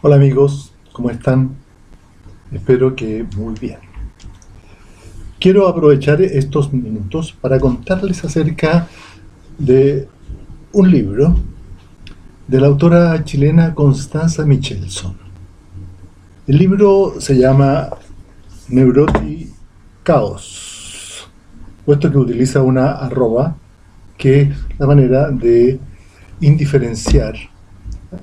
Hola amigos, ¿cómo están? Espero que muy bien. Quiero aprovechar estos minutos para contarles acerca de un libro de la autora chilena Constanza Michelson. El libro se llama Neurotic Chaos, puesto que utiliza una arroba, que es la manera de indiferenciar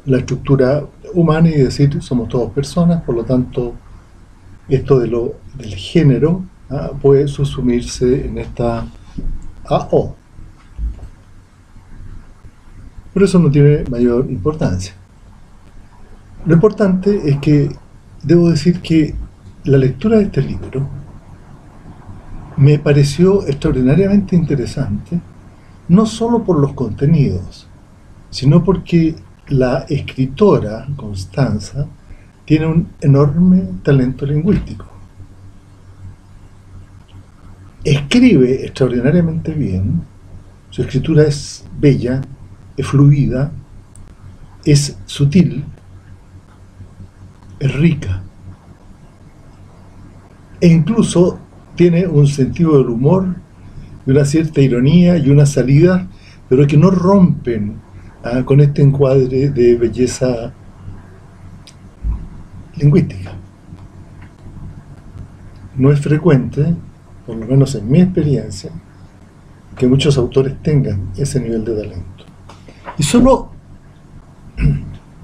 la estructura humana y decir somos todos personas, por lo tanto esto del género puede subsumirse en esta AO. Pero eso no tiene mayor importancia. Lo importante es que debo decir que la lectura de este libro me pareció extraordinariamente interesante, no solo por los contenidos, sino porque la escritora, Constanza, tiene un enorme talento lingüístico. Escribe extraordinariamente bien, su escritura es bella, es fluida, es sutil, es rica e incluso tiene un sentido del humor y una cierta ironía y una salida, pero que no rompen con este encuadre de belleza lingüística. No es frecuente, por lo menos en mi experiencia, que muchos autores tengan ese nivel de talento. Y solo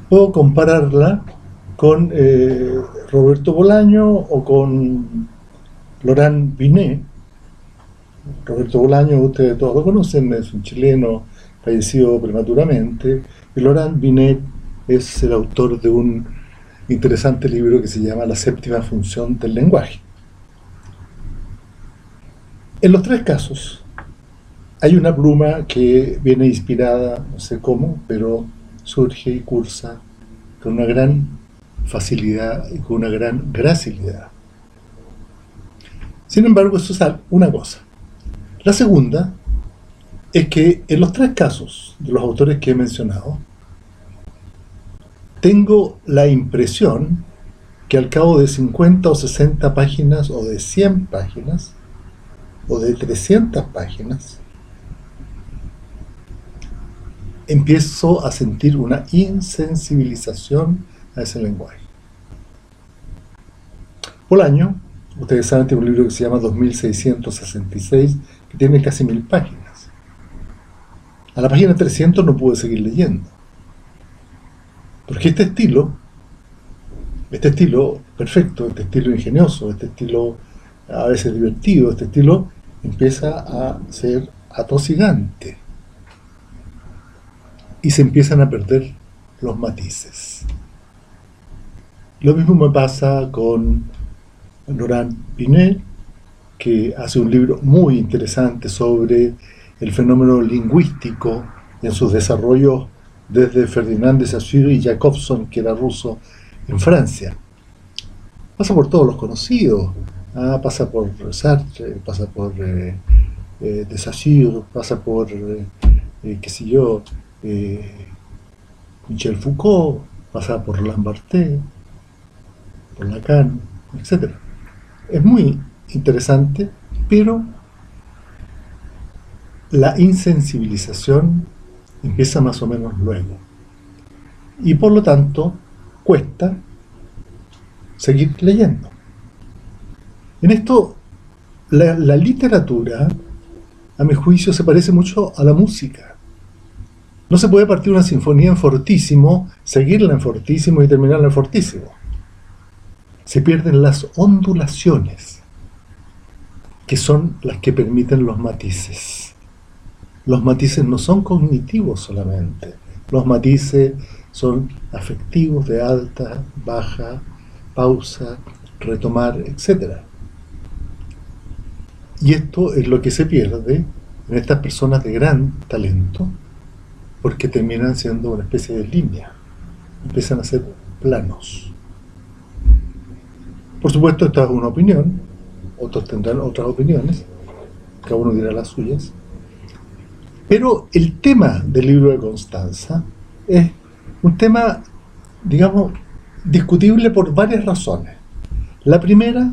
puedo compararla con Roberto Bolaño o con Laurent Binet. Roberto Bolaño, ustedes todos lo conocen, es un chileno fallecido prematuramente, y Laurent Binet es el autor de un interesante libro que se llama La séptima función del lenguaje. En los tres casos hay una pluma que viene inspirada, no sé cómo, pero surge y cursa con una gran facilidad y con una gran gracilidad. Sin embargo, eso es una cosa. La segunda es que en los tres casos de los autores que he mencionado, tengo la impresión que al cabo de 50 o 60 páginas, o de 100 páginas, o de 300 páginas, empiezo a sentir una insensibilización a ese lenguaje. Bolaño, ustedes saben, tiene un libro que se llama 2666, que tiene casi 1000 páginas. A la página 300 no pude seguir leyendo. Porque este estilo perfecto, este estilo ingenioso, este estilo a veces divertido, este estilo empieza a ser atosigante. Y se empiezan a perder los matices. Lo mismo me pasa con Laurent Binet, que hace un libro muy interesante sobre el fenómeno lingüístico en sus desarrollos desde Ferdinand de Saussure y Jacobson, que era ruso, en Francia. Pasa por todos los conocidos, pasa por Sartre, pasa por de Saussure, pasa por, qué sé yo, Michel Foucault, pasa por Lambarté, por Lacan, etc. Es muy interesante, pero la insensibilización empieza más o menos luego. Y por lo tanto, cuesta seguir leyendo. En esto, la literatura, a mi juicio, se parece mucho a la música. No se puede partir una sinfonía en fortísimo, seguirla en fortísimo y terminarla en fortísimo. Se pierden las ondulaciones, que son las que permiten los matices. Los matices no son cognitivos solamente, los matices son afectivos de alta, baja, pausa, retomar, etc. Y esto es lo que se pierde en estas personas de gran talento, porque terminan siendo una especie de línea, empiezan a ser planos. Por supuesto, esta es una opinión, otros tendrán otras opiniones, cada uno dirá las suyas, pero el tema del libro de Constanza es un tema, digamos, discutible por varias razones. La primera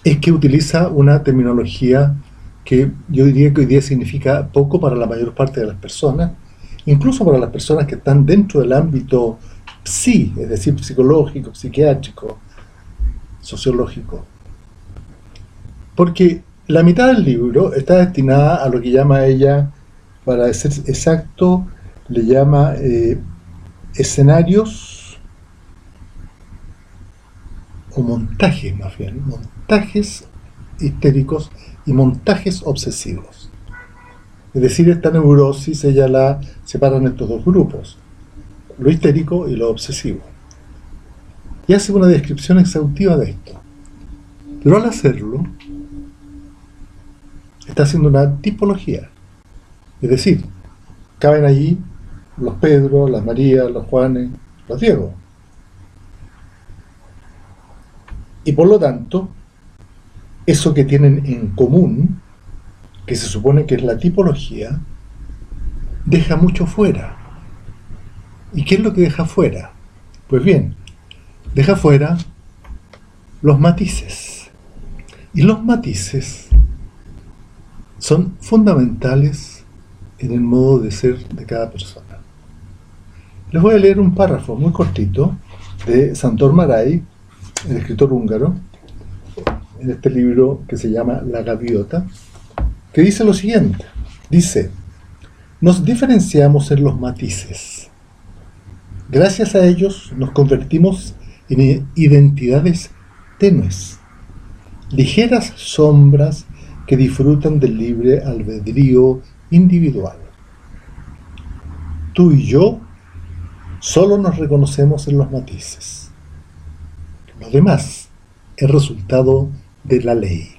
es que utiliza una terminología que yo diría que hoy día significa poco para la mayor parte de las personas, incluso para las personas que están dentro del ámbito psi, es decir, psicológico, psiquiátrico, sociológico. Porque la mitad del libro está destinada a lo que llama ella, para ser exacto, le llama escenarios o montajes, más bien, montajes histéricos y montajes obsesivos. Es decir, esta neurosis ella la separa en estos dos grupos, lo histérico y lo obsesivo. Y hace una descripción exhaustiva de esto. Pero al hacerlo, está haciendo una tipología. Es decir, caben allí los Pedro, las Marías, los Juanes, los Diego. Y por lo tanto, eso que tienen en común, que se supone que es la tipología, deja mucho fuera. ¿Y qué es lo que deja fuera? Pues bien, deja fuera los matices. Y los matices son fundamentales en el modo de ser de cada persona. Les voy a leer un párrafo muy cortito de Sándor Márai, el escritor húngaro, en este libro que se llama La Gaviota, que dice lo siguiente. Dice: nos diferenciamos en los matices. Gracias a ellos nos convertimos en identidades tenues, ligeras sombras que disfrutan del libre albedrío individual. Tú y yo solo nos reconocemos en los matices. Lo demás es resultado de la ley.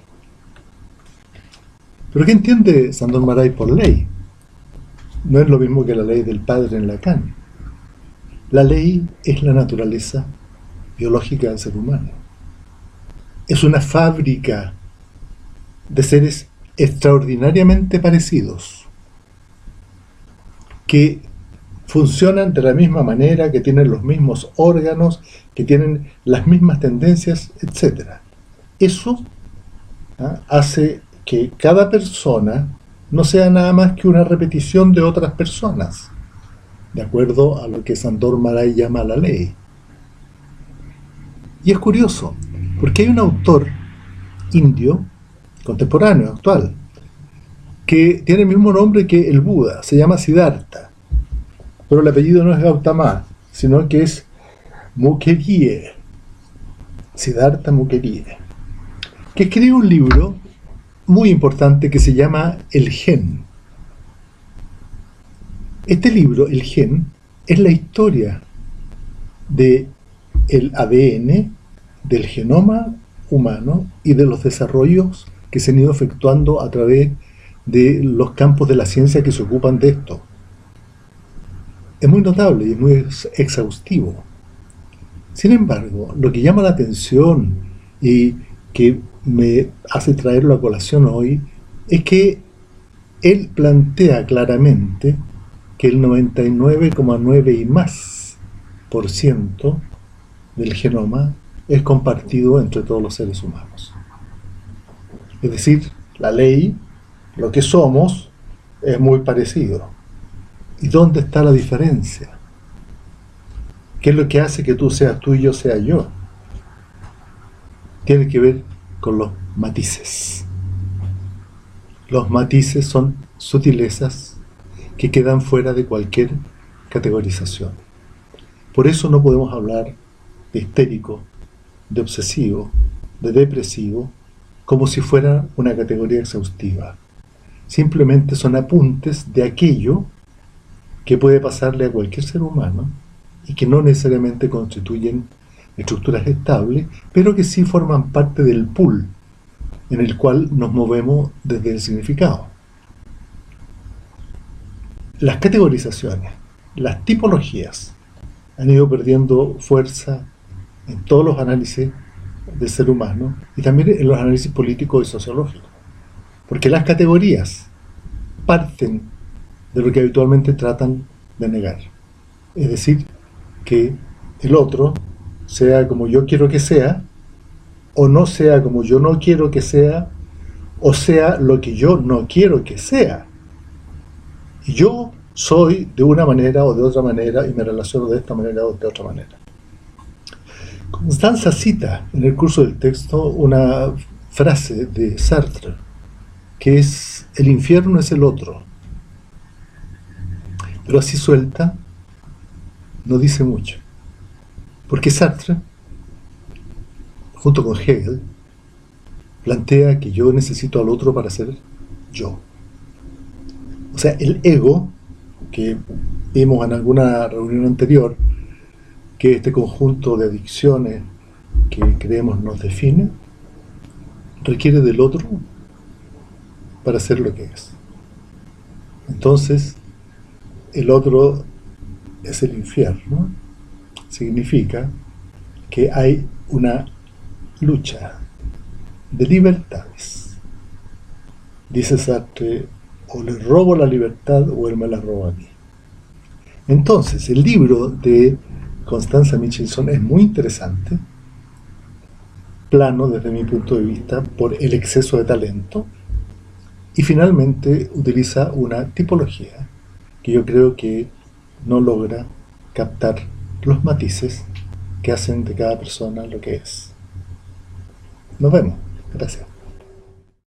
¿Pero qué entiende Sándor Márai por ley? No es lo mismo que la ley del padre en Lacan. La ley es la naturaleza biológica del ser humano. Es una fábrica de seres extraordinariamente parecidos, que funcionan de la misma manera, que tienen los mismos órganos, que tienen las mismas tendencias, etc. Eso hace que cada persona no sea nada más que una repetición de otras personas, de acuerdo a lo que Sándor Márai llama la ley. Y es curioso, porque hay un autor indio, contemporáneo, actual, que tiene el mismo nombre que el Buda, se llama Siddhartha, pero el apellido no es Gautama, sino que es Mukherjee, Siddhartha Mukherjee, que escribe un libro muy importante que se llama El Gen. Este libro, El Gen, es la historia del ADN, del genoma humano y de los desarrollos que se han ido efectuando a través de los campos de la ciencia que se ocupan de esto. Es muy notable y es muy exhaustivo. Sin embargo, lo que llama la atención y que me hace traerlo a colación hoy es que él plantea claramente que el 99,9 y más % del genoma es compartido entre todos los seres humanos. Es decir, la ley, lo que somos, es muy parecido. ¿Y dónde está la diferencia? ¿Qué es lo que hace que tú seas tú y yo sea yo? Tiene que ver con los matices. Los matices son sutilezas que quedan fuera de cualquier categorización. Por eso no podemos hablar de histérico, de obsesivo, de depresivo, como si fuera una categoría exhaustiva. Simplemente son apuntes de aquello que puede pasarle a cualquier ser humano y que no necesariamente constituyen estructuras estables, pero que sí forman parte del pool en el cual nos movemos desde el significado. Las categorizaciones, las tipologías, han ido perdiendo fuerza en todos los análisis del ser humano y también en los análisis políticos y sociológicos, porque las categorías parten de lo que habitualmente tratan de negar, es decir, que el otro sea como yo quiero que sea, o no sea como yo no quiero que sea, o sea lo que yo no quiero que sea. Y yo soy de una manera o de otra manera y me relaciono de esta manera o de otra manera. Constanza cita en el curso del texto una frase de Sartre, que es: el infierno es el otro. Pero así suelta no dice mucho. Porque Sartre, junto con Hegel, plantea que yo necesito al otro para ser yo. O sea, el ego, que vimos en alguna reunión anterior, que este conjunto de adicciones que creemos nos define, requiere del otro para ser lo que es. Entonces, el otro es el infierno. Significa que hay una lucha de libertades. Dice Sartre: o le robo la libertad o él me la roba a mí. Entonces, el libro de Constanza Michelson es muy interesante, plano desde mi punto de vista por el exceso de talento, y finalmente utiliza una tipología que yo creo que no logra captar los matices que hacen de cada persona lo que es. Nos vemos. Gracias.